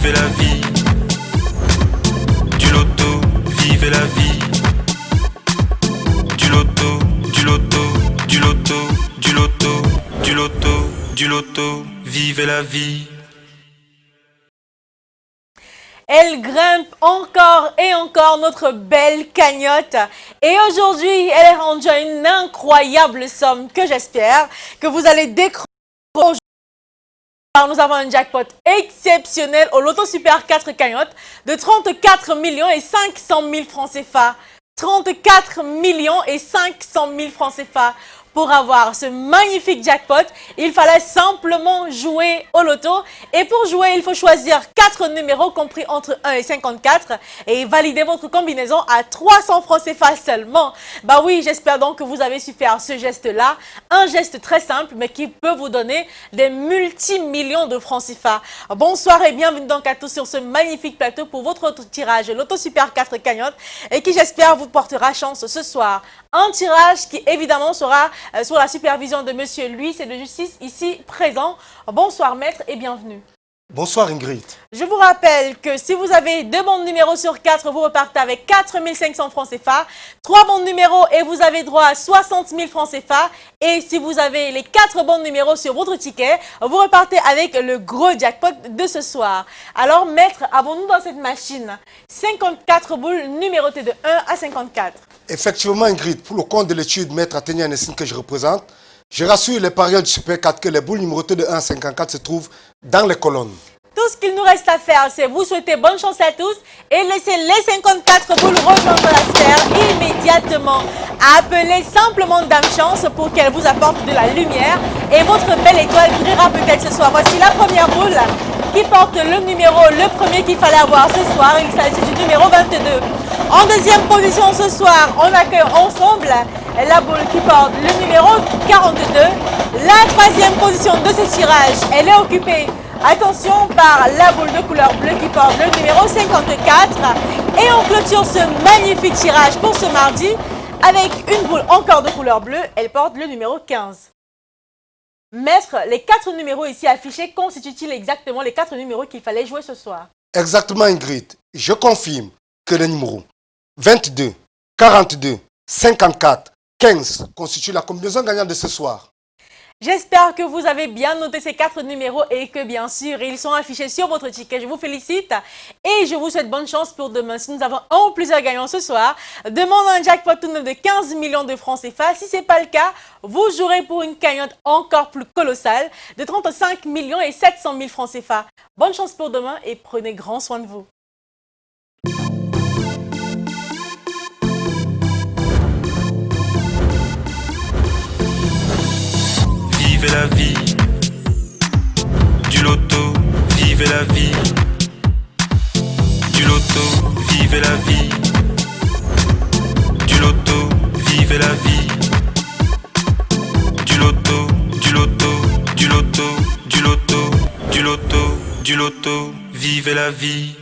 vivez la vie. Du loto, vivez la vie. Du loto, du loto, du loto, du loto, du loto, du loto, vivez la vie. Elle grimpe encore et encore notre belle cagnotte. Et aujourd'hui, elle est rendue à une incroyable somme que j'espère que vous allez décrocher. Nous avons un jackpot exceptionnel au Loto Super 4 cagnotte de 34 millions et 500 000 francs CFA. 34 millions et 500 000 francs CFA. Pour avoir ce magnifique jackpot, il fallait simplement jouer au loto. Et pour jouer, il faut choisir 4 numéros compris entre 1 et 54 et valider votre combinaison à 300 francs CFA seulement. Bah oui, j'espère donc que vous avez su faire ce geste-là. Un geste très simple, mais qui peut vous donner des multimillions de francs CFA. Bonsoir et bienvenue donc à tous sur ce magnifique plateau pour votre tirage Loto Super 4 cagnotte et qui, j'espère, vous portera chance ce soir. Un tirage qui, évidemment, sera sous la supervision de Monsieur Louis et de justice ici présent. Bonsoir maître et bienvenue. Bonsoir Ingrid. Je vous rappelle que si vous avez 2 bons numéros sur 4, vous repartez avec 4 500 francs CFA. 3 bons numéros et vous avez droit à 60 000 francs CFA. Et si vous avez les 4 bons numéros sur votre ticket, vous repartez avec le gros jackpot de ce soir. Alors maître, avons-nous dans cette machine 54 boules numérotées de 1 à 54? Effectivement Ingrid, pour le compte de l'étude maître Athénien Nessine que je représente, je rassure les parieurs du Super 4 que les boules numérotées de 1 à 54 se trouvent dans les colonnes. Tout ce qu'il nous reste à faire, c'est vous souhaiter bonne chance à tous et laisser les 54 boules rejoindre la sphère immédiatement. Appelez simplement Dame Chance pour qu'elle vous apporte de la lumière et votre belle étoile brillera peut-être ce soir. Voici la première boule qui porte le numéro, le premier qu'il fallait avoir ce soir. Il s'agit du numéro 22. En deuxième position ce soir, on accueille ensemble la boule qui porte le numéro 42. La troisième position de ce tirage, elle est occupée, attention, par la boule de couleur bleue qui porte le numéro 54. Et on clôture ce magnifique tirage pour ce mardi avec une boule encore de couleur bleue, elle porte le numéro 15. Maître, les 4 numéros ici affichés constituent-ils exactement les 4 numéros qu'il fallait jouer ce soir? Exactement Ingrid, je confirme que les numéros 22, 42, 54, 15 constituent la combinaison gagnante de ce soir. J'espère que vous avez bien noté ces 4 numéros et que bien sûr, ils sont affichés sur votre ticket. Je vous félicite et je vous souhaite bonne chance pour demain. Si nous avons un ou plusieurs gagnants ce soir, demandons un jackpot tout neuf de 15 millions de francs CFA. Si ce n'est pas le cas, vous jouerez pour une cagnotte encore plus colossale de 35 millions et 700 000 francs CFA. Bonne chance pour demain et prenez grand soin de vous. Vivez la vie. Du loto, vivez la vie. Du loto, vivez la vie. Du loto, vivez la vie. Du loto, du loto, du loto, du loto, du loto, du loto, vivez la vie.